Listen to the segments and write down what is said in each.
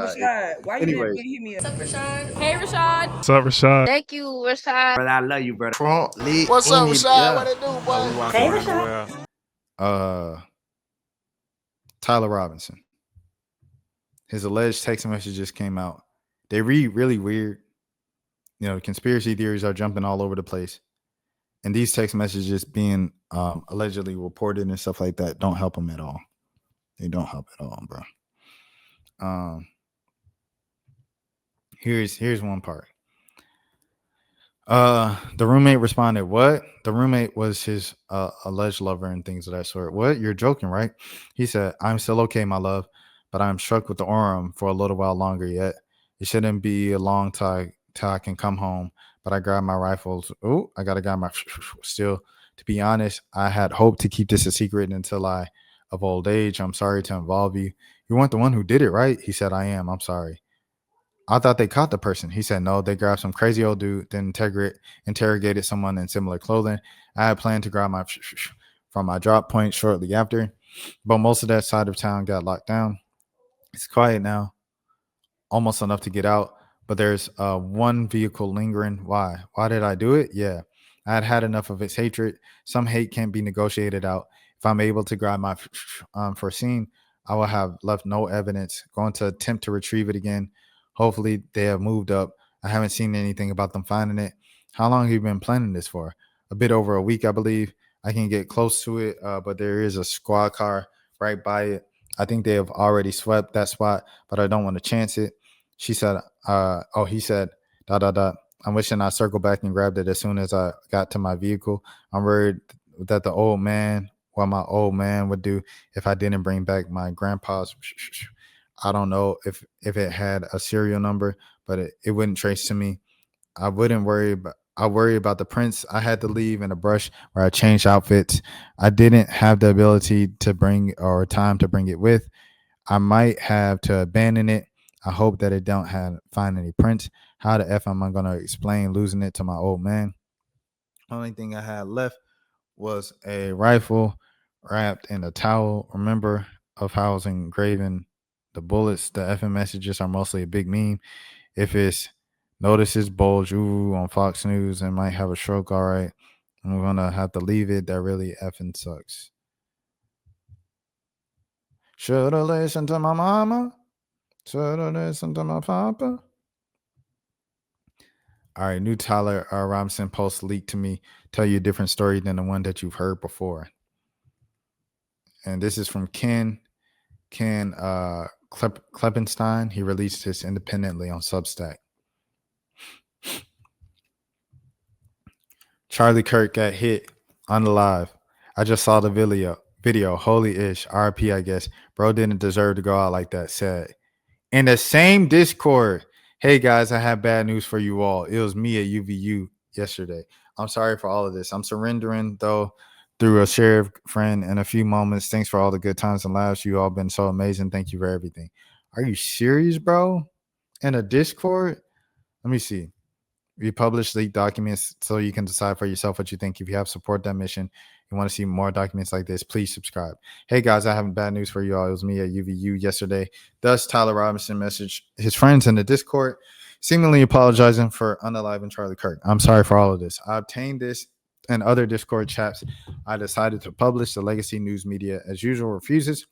Rashad, why you didn't Anyways, hit me up? What's up, Rashad? Hey, Rashad. What's up, Rashad? Thank you, Rashad. brother, I love you, brother. Trump, lit, What's up, Rashad? yeah. What it do, boy? Hey, Rashad. Tyler Robinson. His alleged text messages came out. They read really weird. You know, conspiracy theories are jumping all over the place. And these text messages being allegedly reported and stuff like that don't help him at all. They don't help at all, bro. Here's one part. The roommate responded, "What?" The roommate was his alleged lover and things of that sort. "What? You're joking, right?" He said, "I'm still okay, my love, but I'm struck with the aura for a little while longer yet. It shouldn't be a long time till I can come home, but I grabbed my rifles. Oh, I gotta grab my still. To be honest, I had hoped to keep this a secret until of old age. I'm sorry to involve you. You weren't the one who did it, right?" He said, "I am. I'm sorry." "I thought they caught the person." He said, "No, they grabbed some crazy old dude, then interrogated someone in similar clothing. I had planned to grab my from my drop point shortly after, but most of that side of town got locked down. It's quiet now, almost enough to get out, but there's one vehicle lingering. Why? Why did I do it? Yeah, I had had enough of its hatred. Some hate can't be negotiated out. If I'm able to grab my foreseen, I will have left no evidence. Going to attempt to retrieve it again. Hopefully they have moved up. I haven't seen anything about them finding it. How long have you been planning this for?" "A bit over a week, I believe. I can get close to it, but there is a squad car right by it. I think they have already swept that spot, but I don't want to chance it." She said, he said, dot, dot, dot. "I'm wishing I circled back and grabbed it as soon as I got to my vehicle. I'm worried that what my old man would do if I didn't bring back my grandpa's." I don't know if it had a serial number, but it wouldn't trace to me. I worry about the prints I had to leave in a brush where I changed outfits. I didn't have the ability to bring or time to bring it with. I might have to abandon it. I hope that it don't find any prints. How the F am I gonna explain losing it to my old man? Only thing I had left was a rifle wrapped in a towel. Remember of how I was engraving the bullets. The effing messages are mostly a big meme. If it's notices bulge on Fox News and might have a stroke, all right, I'm gonna have to leave it. That really effing sucks. Shoulda listened to my mama. Shoulda listened to my papa. All right, new Tyler Robinson post leaked to me. Tell you a different story than the one that you've heard before. And this is from Ken Kleppenstein. He released this independently on Substack. Charlie Kirk got hit unalive. I just saw the video. Holy ish. RP, I guess. Bro didn't deserve to go out like that. Sad. In the same Discord, "Hey guys, I have bad news for you all. It was me at UVU yesterday. I'm sorry for all of this. I'm surrendering though through a sheriff friend in a few moments. Thanks for all the good times and laughs. You all been so amazing. Thank you for everything." Are you serious, bro? In a Discord? Let me see. We publish leaked documents so you can decide for yourself what you think. If you have support that mission, you want to see more documents like this, please subscribe. "Hey guys, I have bad news for you all. It was me at UVU yesterday." Thus, Tyler Robinson messaged his friends in the Discord, seemingly apologizing for unaliving Charlie Kirk. "I'm sorry for all of this. I obtained this and other Discord chats. I decided to publish. The legacy news media, as usual, refuses,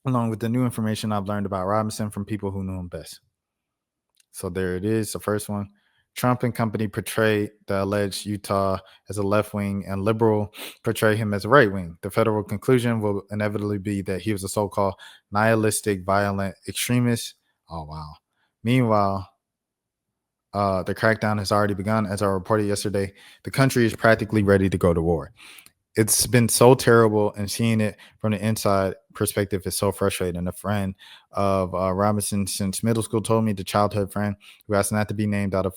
along with the new information I've learned about Robinson from people who knew him best." So there it is, the first one. Trump and company portray the alleged Utah as a left wing and liberal portray him as a right wing. The federal conclusion will inevitably be that he was a so-called nihilistic, violent extremist. Oh, wow. Meanwhile, the crackdown has already begun. As I reported yesterday, the country is practically ready to go to war. It's been so terrible, and seeing it from the inside perspective is so frustrating. A friend of Robinson since middle school told me, the childhood friend who asked not to be named out of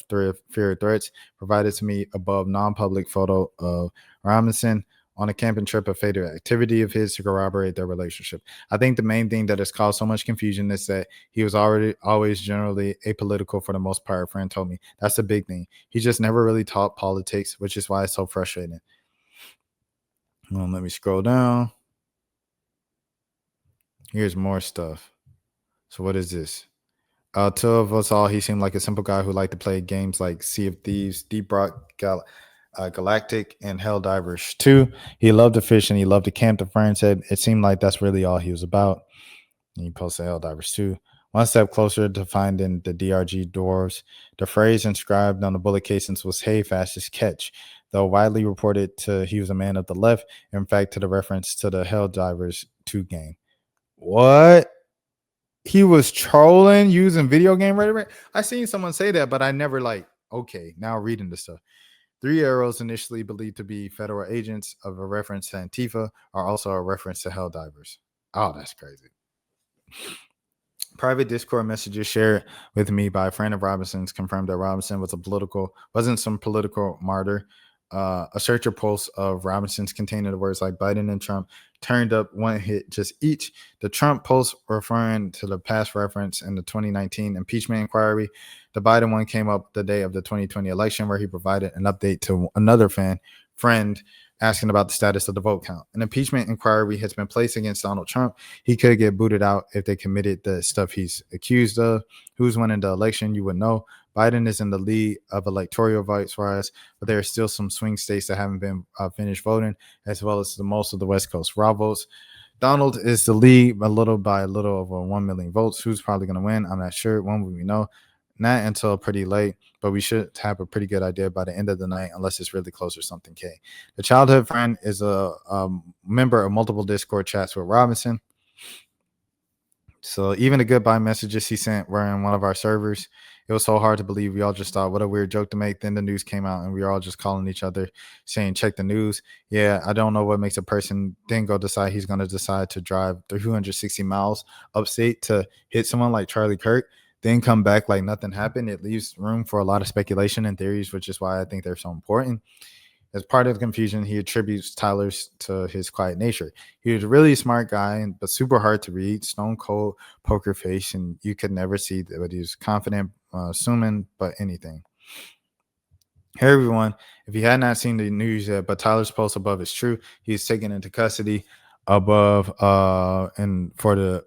fear of threats, provided to me above non-public photo of Robinson on a camping trip, a fatal activity of his to corroborate their relationship. I think the main thing that has caused so much confusion is that he was always generally apolitical for the most part. A friend told me that's the big thing. He just never really taught politics, which is why it's so frustrating. Well, let me scroll down. Here's more stuff. So what is this? Two of us all, he seemed like a simple guy who liked to play games like Sea of Thieves, Deep Rock Galactic, and Helldivers 2. He loved to fish and he loved to camp. The friend said it seemed like that's really all he was about. And he posted Helldivers 2. One step closer to finding the DRG dwarves. The phrase inscribed on the bullet casings was "Hey, fastest catch," though widely reported he was a man of the left. In fact, to the reference to the Helldivers 2 game. What? He was trolling using video game rhetoric. I seen someone say that, but I never okay, now reading the stuff. 3 arrows initially believed to be federal agents of a reference to Antifa are also a reference to Helldivers. Oh, that's crazy. Private Discord messages shared with me by a friend of Robinson's confirmed that Robinson wasn't some political martyr. A searcher post of Robinson's containing the words like Biden and Trump turned up one hit just each. The Trump post referring to the past reference in the 2019 impeachment inquiry. The Biden one came up the day of the 2020 election where he provided an update to another friend asking about the status of the vote count. An impeachment inquiry has been placed against Donald Trump. He could get booted out if they committed the stuff he's accused of. Who's winning the election? You would know. Biden is in the lead of electoral votes rise, but there are still some swing states that haven't been finished voting, as well as most of the West Coast raw votes. Donald is the lead by a little over 1 million votes. Who's probably going to win? I'm not sure. When will we know? Not until pretty late, but we should have a pretty good idea by the end of the night, unless it's really close or something. K. The childhood friend is a member of multiple Discord chats with Robinson. So even the goodbye messages he sent were in one of our servers. It was so hard to believe. We all just thought, what a weird joke to make. Then the news came out and we were all just calling each other saying, check the news. Yeah, I don't know what makes a person then go decide he's going to decide to drive 360 miles upstate to hit someone like Charlie Kirk, then come back like nothing happened. It leaves room for a lot of speculation and theories, which is why I think they're so important. As part of the confusion, he attributes Tyler's to his quiet nature. He was a really smart guy, but super hard to read, stone cold poker face, and you could never see that he was confident, assuming, but anything. Hey everyone, if you had not seen the news yet, but Tyler's post above is true. He's taken into custody above and for the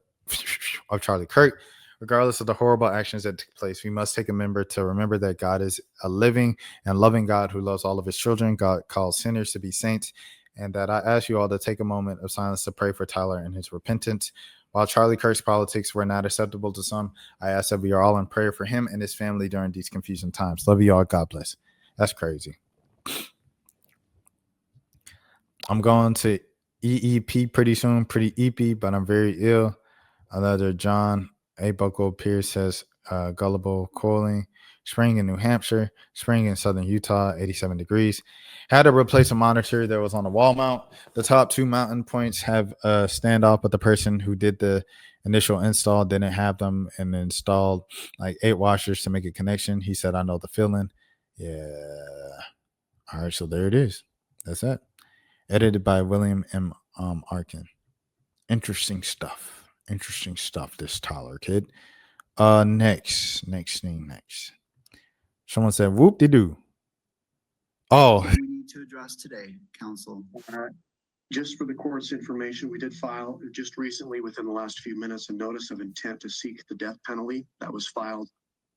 of Charlie Kirk. Regardless of the horrible actions that took place, we must take a member to remember that God is a living and loving God who loves all of his children. God calls sinners to be saints, and that I ask you all to take a moment of silence to pray for Tyler and his repentance. While Charlie Kirk's politics were not acceptable to some, I ask that we are all in prayer for him and his family during these confusing times. Love you all. God bless. That's crazy. I'm going to EEP pretty soon, pretty EP, but I'm very ill. Another John A. Buckle Pierce says gullible coiling. Spring in New Hampshire, spring in southern Utah, 87 degrees. Had to replace a monitor that was on a wall mount. The top 2 mountain points have a standoff, but the person who did the initial install didn't have them and installed like 8 washers to make a connection. He said, I know the feeling. Yeah. All right, so there it is. That's it. Edited by William M. Arkin. Interesting stuff. This Tyler kid. Next. Someone said, whoop-de-doo. Oh. We need to address today, counsel. Just for the court's information, we did file just recently, within the last few minutes, a notice of intent to seek the death penalty that was filed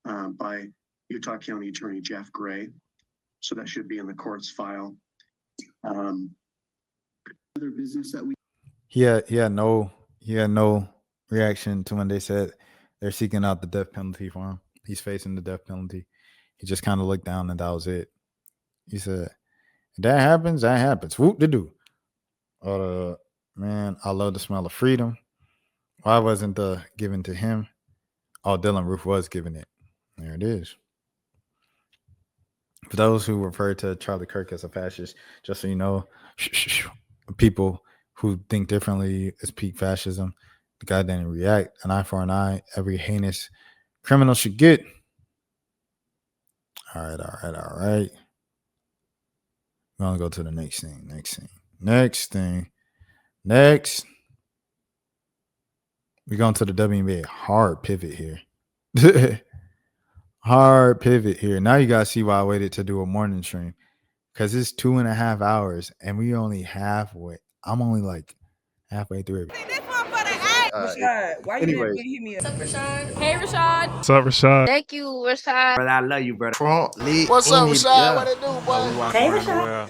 by Utah County Attorney Jeff Gray. So that should be in the court's file. Other business that we. He had no reaction to when they said they're seeking out the death penalty for him. He's facing the death penalty. He just kind of looked down and that was it. He said, that happens. Whoop-de-doo. Man, I love the smell of freedom. Why wasn't the given to him? Oh, Dylan Roof was giving it. There it is. For those who refer to Charlie Kirk as a fascist, just so you know, people who think differently is peak fascism. The guy didn't react. An eye for an eye. Every heinous criminal should get. All right. We're going to go to the next thing. Next. We're going to the WNBA. Hard pivot here. Now you guys see why I waited to do a morning stream. Because it's 2.5 hours and we only halfway. I'm only like halfway through it. Rashad, why you anyways. didn't hit me up? What's up, Rashad? Hey, Rashad. What's up, Rashad? Thank you, Rashad. Brother, I love you, brother. Trump lit. What's up, Rashad? Yeah. What it do, boy? Hey, Rashad.